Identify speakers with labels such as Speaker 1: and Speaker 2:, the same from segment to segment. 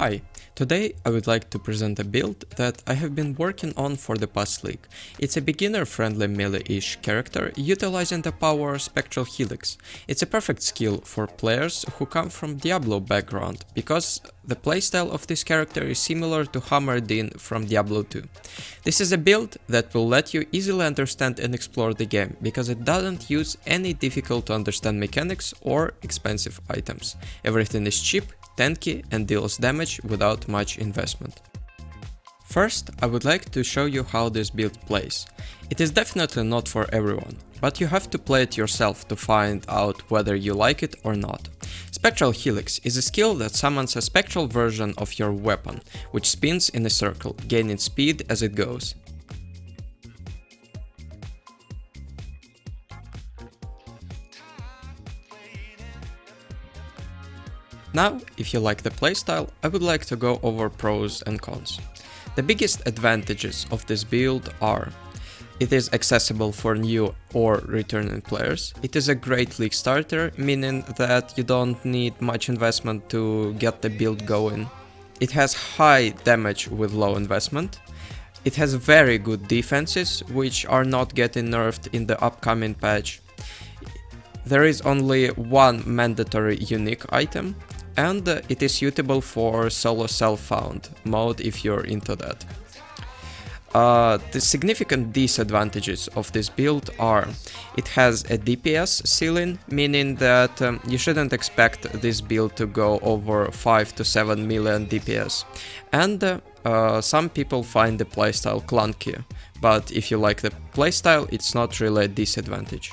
Speaker 1: Hi, today I would like to present a build that I have been working on for the past week. It's a beginner-friendly melee-ish character utilizing the power Spectral helix. It's a perfect skill for players who come from Diablo background, because the playstyle of this character is similar to hammerdin from Diablo 2. This is a build that will let you easily understand and explore the game, because it doesn't use any difficult to understand mechanics or expensive items. Everything is cheap, tanky and deals damage without much investment. First, I would like to show you how this build plays. It is definitely not for everyone, but you have to play it yourself to find out whether you like it or not. Spectral helix is a skill that summons a spectral version of your weapon, which spins in a circle, gaining speed as it goes. Now, if you like the playstyle, I would like to go over pros and cons. The biggest advantages of this build are: it is accessible for new or returning players. It is a great league starter, meaning that you don't need much investment to get the build going. It has high damage with low investment. It has very good defenses, which are not getting nerfed in the upcoming patch. There is only one mandatory unique item, and it is suitable for solo self-found mode if you're into that. The significant disadvantages of this build are: it has a DPS ceiling, meaning that you shouldn't expect this build to go over 5 to 7 million DPS, and some people find the playstyle clunky, but if you like the playstyle, it's not really a disadvantage.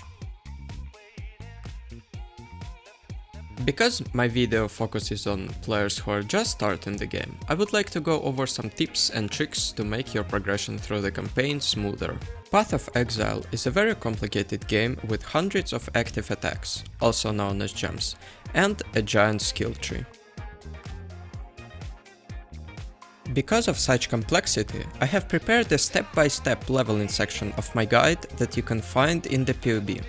Speaker 1: Because my video focuses on players who are just starting the game, I would like to go over some tips and tricks to make your progression through the campaign smoother. Pathofexile is a very complicated game with hundreds of active attacks, also known as gems, and a giant skill tree. Because of such complexity, I have prepared a step-by-step leveling section of my guide that you can find in the POB.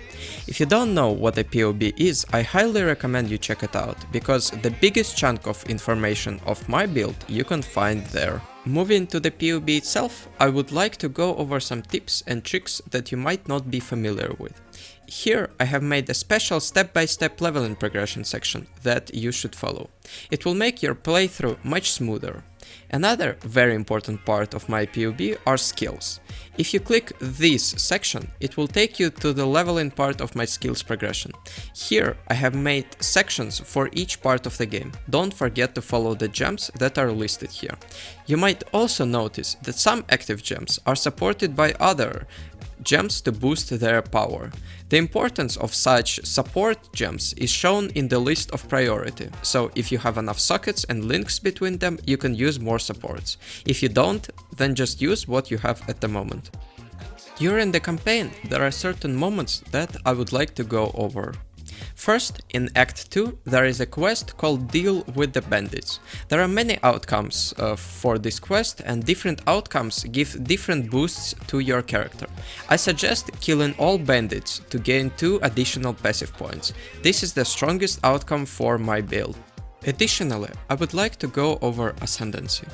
Speaker 1: If you don't know what a POB is, I highly recommend you check it out, because the biggest chunk of information of my build you can find there. Moving to the POB itself, I would like to go over some tips and tricks that you might not be familiar with. Here I have made a special step-by-step leveling progression section that you should follow. It will make your playthrough much smoother. Another very important part of my POB are skills. If you click this section, it will take you to the leveling part of my skills progression. Here I have made sections for each part of the game. Don't forget to follow the gems that are listed here. You might also notice that some active gems are supported by other gems to boost their power. The importance of such support gems is shown in the list of priority, so if you have enough sockets and links between them, you can use more supports. If you don't, then just use what you have at the moment. During the campaign, there are certain moments that I would like to go over. First, in Act 2, there is a quest called Deal with the Bandits. There are many outcomes for this quest, and different outcomes give different boosts to your character. I suggest killing all bandits to gain 2 additional passive points. This is the strongest outcome for my build. Additionally, I would like to go over Ascendancy.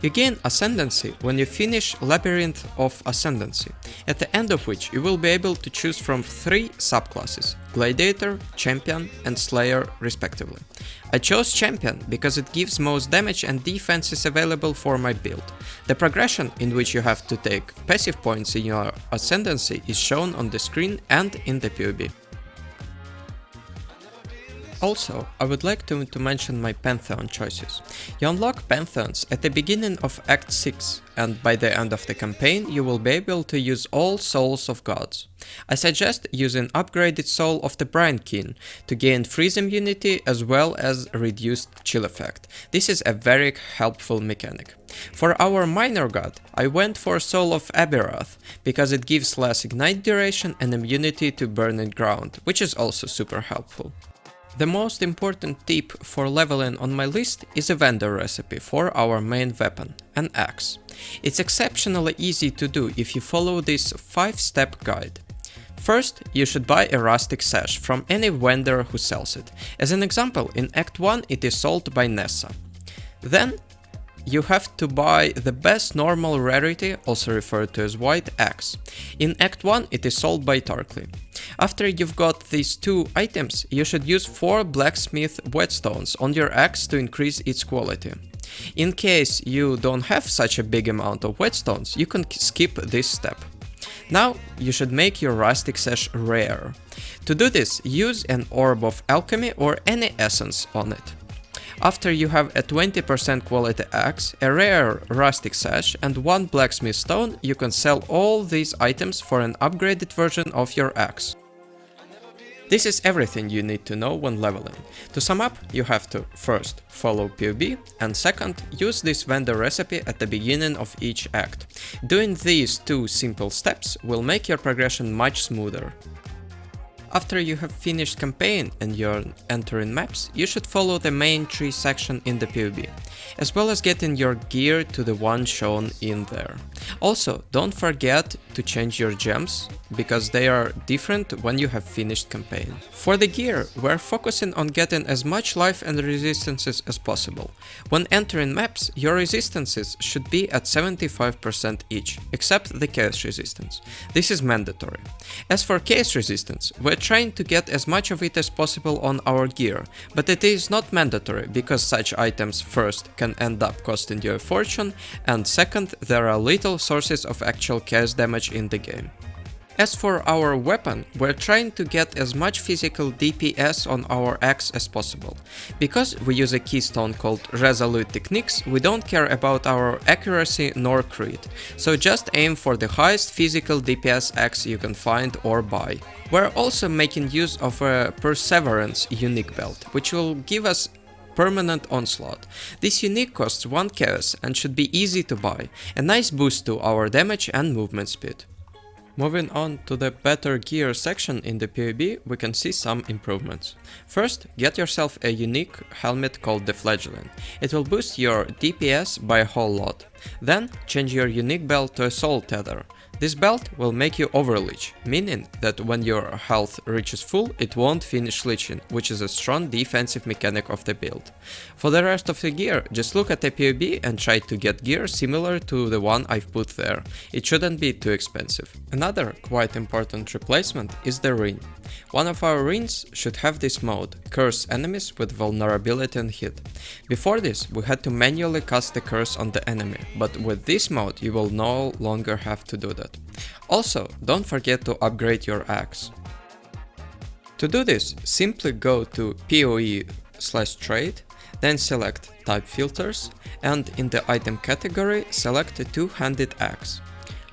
Speaker 1: You gain Ascendancy when you finish Labyrinth of Ascendancy, at the end of which you will be able to choose from 3 subclasses: Gladiator, Champion and Slayer respectively. I chose Champion because it gives most damage and defenses available for my build. The progression in which you have to take passive points in your Ascendancy is shown on the screen and in the POB. Also, I would like to mention my Pantheon choices. You unlock Pantheons at the beginning of Act 6, and by the end of the campaign you will be able to use all Souls of Gods. I suggest using upgraded Soul of the Brine King to gain freeze immunity as well as reduced chill effect. This is a very helpful mechanic. For our minor god, I went for Soul of Abirath, because it gives less ignite duration and immunity to burning ground, which is also super helpful. The most important tip for leveling on my list is a vendor recipe for our main weapon, an axe. It's exceptionally easy to do if you follow this 5-step guide. First, you should buy a rustic sash from any vendor who sells it. As an example, in Act 1 it is sold by Nessa. Then, you have to buy the best normal rarity, also referred to as white, axe. In Act 1 it is sold by Tarkly. After you've got these two items, you should use 4 blacksmith whetstones on your axe to increase its quality. In case you don't have such a big amount of whetstones, you can skip this step. Now you should make your rustic sash rare. To do this, use an orb of alchemy or any essence on it. After you have a 20% quality axe, a rare rustic sash and 1 blacksmith stone, you can sell all these items for an upgraded version of your axe. This is everything you need to know when leveling. To sum up, you have to first follow POB and second use this vendor recipe at the beginning of each act. Doing these 2 simple steps will make your progression much smoother. After you have finished campaign and you're entering maps, you should follow the main tree section in the POB, as well as getting your gear to the one shown in there. Also, don't forget to change your gems, because they are different when you have finished campaign. For the gear, we're focusing on getting as much life and resistances as possible. When entering maps, your resistances should be at 75% each, except the chaos resistance. This is mandatory. As for chaos resistance, we're trying to get as much of it as possible on our gear, but it is not mandatory, because such items first can end up costing you a fortune, and second, there are little sources of actual chaos damage in the game. As for our weapon, we're trying to get as much physical DPS on our axe as possible. Because we use a keystone called Resolute Techniques, we don't care about our accuracy nor crit, so just aim for the highest physical DPS axe you can find or buy. We're also making use of a Perseverance unique belt, which will give us permanent onslaught. This unique costs 1 chaos and should be easy to buy, a nice boost to our damage and movement speed. Moving on to the better gear section in the PoB, we can see some improvements. First, get yourself a unique helmet called the Flagellant. It will boost your DPS by a whole lot. Then, change your unique belt to a soul tether. This belt will make you overleech, meaning that when your health reaches full, it won't finish leeching, which is a strong defensive mechanic of the build. For the rest of the gear, just look at the PoB and try to get gear similar to the one I've put there. It shouldn't be too expensive. Another quite important replacement is the ring. One of our rings should have this mode, curse enemies with vulnerability and hit. Before this, we had to manually cast the curse on the enemy, but with this mode you will no longer have to do that. Also, don't forget to upgrade your axe. To do this, simply go to PoE/trade, then select type filters, and in the item category select a two-handed axe.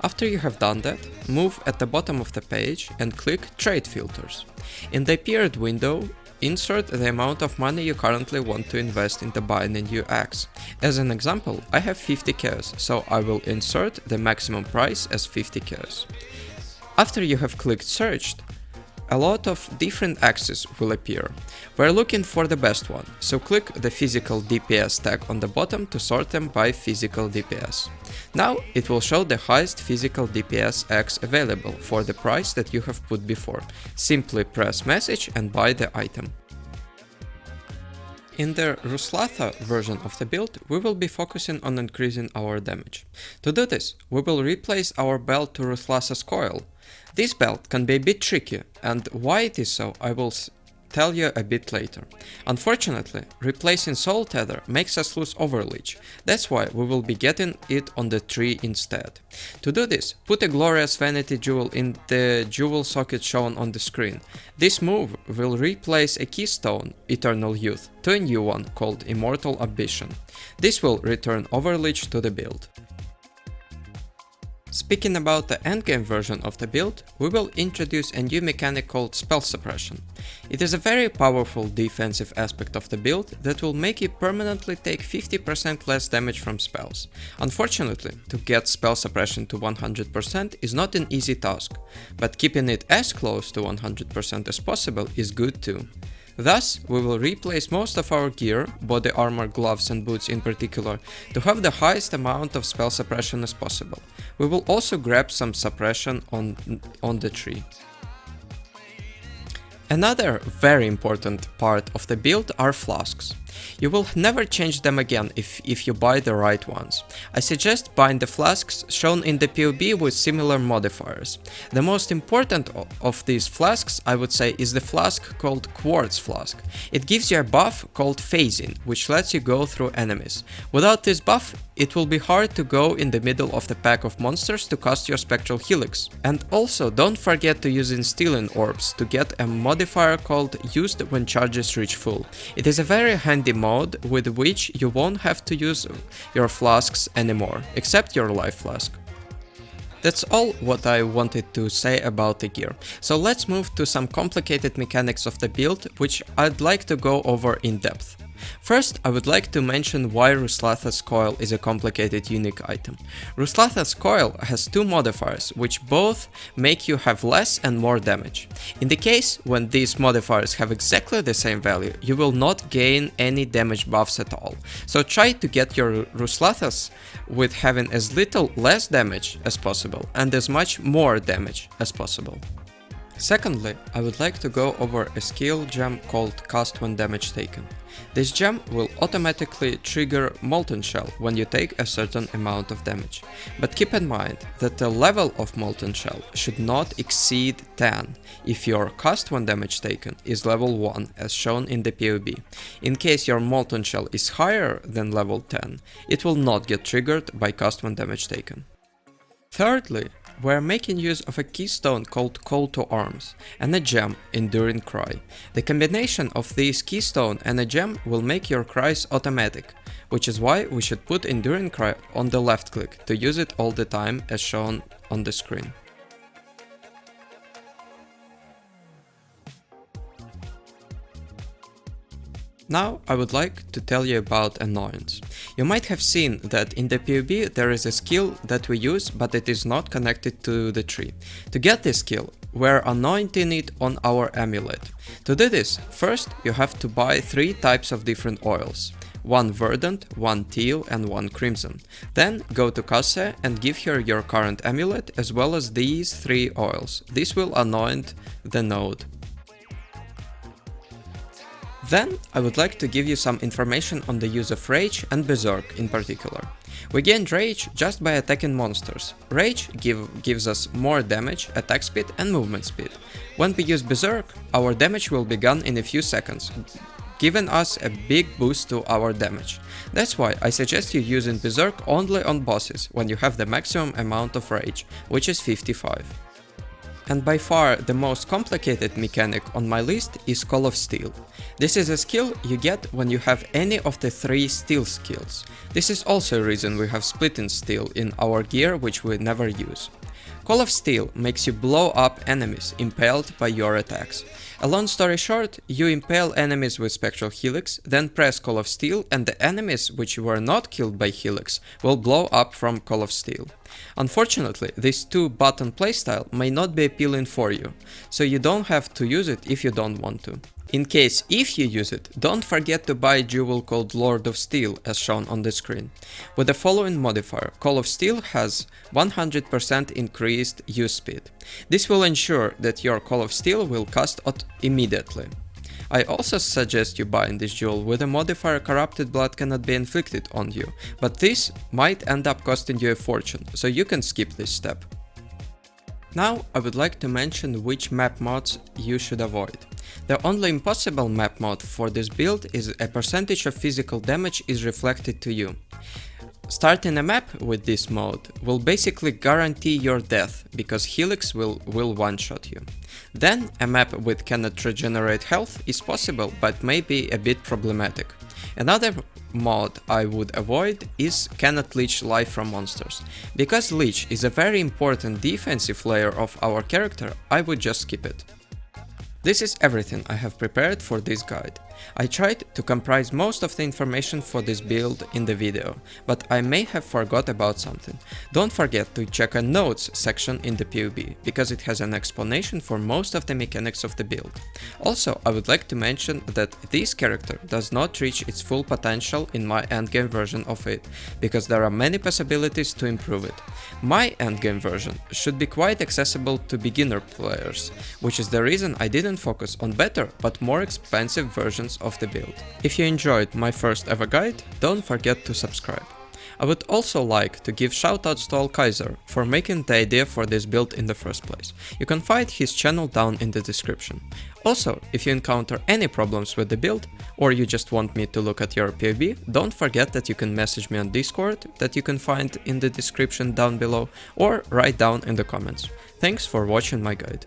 Speaker 1: After you have done that, move at the bottom of the page and click Trade Filters. In the appeared window, insert the amount of money you currently want to invest into buying a new axe. As an example, I have 50 chaos, so I will insert the maximum price as 50 chaos. After you have clicked Searched, a lot of different axes will appear. We're looking for the best one, so click the physical DPS tag on the bottom to sort them by physical DPS. Now it will show the highest physical DPS axe available for the price that you have put before. Simply press message and buy the item. In the Ryslatha version of the build, we will be focusing on increasing our damage. To do this, we will replace our belt to Ryslatha's coil. This belt can be a bit tricky, and why it is so I will tell you a bit later. Unfortunately, replacing Soul Tether makes us lose Overleech, that's why we will be getting it on the tree instead. To do this, put a glorious vanity jewel in the jewel socket shown on the screen. This move will replace a keystone, Eternal Youth, to a new one called Immortal Ambition. This will return Overleech to the build. Speaking about the endgame version of the build, we will introduce a new mechanic called spell suppression. It is a very powerful defensive aspect of the build that will make you permanently take 50% less damage from spells. Unfortunately, to get spell suppression to 100% is not an easy task, but keeping it as close to 100% as possible is good too. Thus, we will replace most of our gear, body armor, gloves and boots in particular, to have the highest amount of spell suppression as possible. We will also grab some suppression on the tree. Another very important part of the build are flasks. You will never change them again if you buy the right ones. I suggest buying the flasks shown in the POB with similar modifiers. The most important of these flasks, I would say, is the flask called Quartz Flask. It gives you a buff called phasing, which lets you go through enemies. Without this buff, it will be hard to go in the middle of the pack of monsters to cast your Spectral helix. And also, don't forget to use Instilling Orbs to get a modifier called Used when charges reach full. It is a very handy mode with which you won't have to use your flasks anymore, except your life flask. That's all what I wanted to say about the gear. So let's move to some complicated mechanics of the build, which I'd like to go over in depth. First, I would like to mention why Ryslatha's coil is a complicated unique item. Ryslatha's coil has two modifiers, which both make you have less and more damage. In the case when these modifiers have exactly the same value, you will not gain any damage buffs at all. So try to get your Ryslathas with having as little less damage as possible and as much more damage as possible. Secondly, I would like to go over a skill gem called Cast when damage taken. This gem will automatically trigger Molten Shell when you take a certain amount of damage. But keep in mind that the level of Molten Shell should not exceed 10 if your Cast when damage taken is level 1 as shown in the POB. In case your Molten Shell is higher than level 10, it will not get triggered by Cast when damage taken. Thirdly, we're making use of a keystone called Call to Arms and a gem, Enduring Cry. The combination of this keystone and a gem will make your cries automatic, which is why we should put Enduring Cry on the left click to use it all the time as shown on the screen. Now I would like to tell you about Anoints. You might have seen that in the POB there is a skill that we use, but it is not connected to the tree. To get this skill, we're anointing it on our amulet. To do this, first you have to buy 3 types of different oils. 1 verdant, 1 teal and 1 crimson. Then go to Kasse and give her your current amulet as well as these 3 oils. This will anoint the node. Then I would like to give you some information on the use of Rage and Berserk in particular. We gain Rage just by attacking monsters. Rage gives us more damage, attack speed and movement speed. When we use Berserk, our damage will be gone in a few seconds, giving us a big boost to our damage. That's why I suggest you using Berserk only on bosses when you have the maximum amount of Rage, which is 55. And by far the most complicated mechanic on my list is Call of Steel. This is a skill you get when you have any of the 3 steel skills. This is also a reason we have Splitting Steel in our gear, which we never use. Call of Steel makes you blow up enemies impaled by your attacks. A long story short, you impale enemies with Spectral Helix, then press Call of Steel and the enemies which were not killed by Helix will blow up from Call of Steel. Unfortunately, this 2-button playstyle may not be appealing for you, so you don't have to use it if you don't want to. In case if you use it, don't forget to buy a jewel called Lord of Steel as shown on the screen. With the following modifier, Call of Steel has 100% increased use speed. This will ensure that your Call of Steel will cast immediately. I also suggest you buying this jewel with a modifier Corrupted Blood cannot be inflicted on you, but this might end up costing you a fortune, so you can skip this step. Now I would like to mention which map mods you should avoid. The only impossible map mod for this build is a percentage of physical damage is reflected to you. Starting a map with this mode will basically guarantee your death, because Helix will one-shot you. Then a map with cannot regenerate health is possible, but may be a bit problematic. Another mod I would avoid is cannot leech life from monsters. Because leech is a very important defensive layer of our character, I would just skip it. This is everything I have prepared for this guide. I tried to comprise most of the information for this build in the video, but I may have forgot about something. Don't forget to check a notes section in the POB, because it has an explanation for most of the mechanics of the build. Also, I would like to mention that this character does not reach its full potential in my endgame version of it, because there are many possibilities to improve it. My endgame version should be quite accessible to beginner players, which is the reason I didn't focus on better but more expensive versions details of the build. If you enjoyed my first ever guide, don't forget to subscribe. I would also like to give shoutouts to Kaiser for making the idea for this build in the first place. You can find his channel down in the description. Also, if you encounter any problems with the build, or you just want me to look at your POB, don't forget that you can message me on Discord that you can find in the description down below, or write down in the comments. Thanks for watching my guide.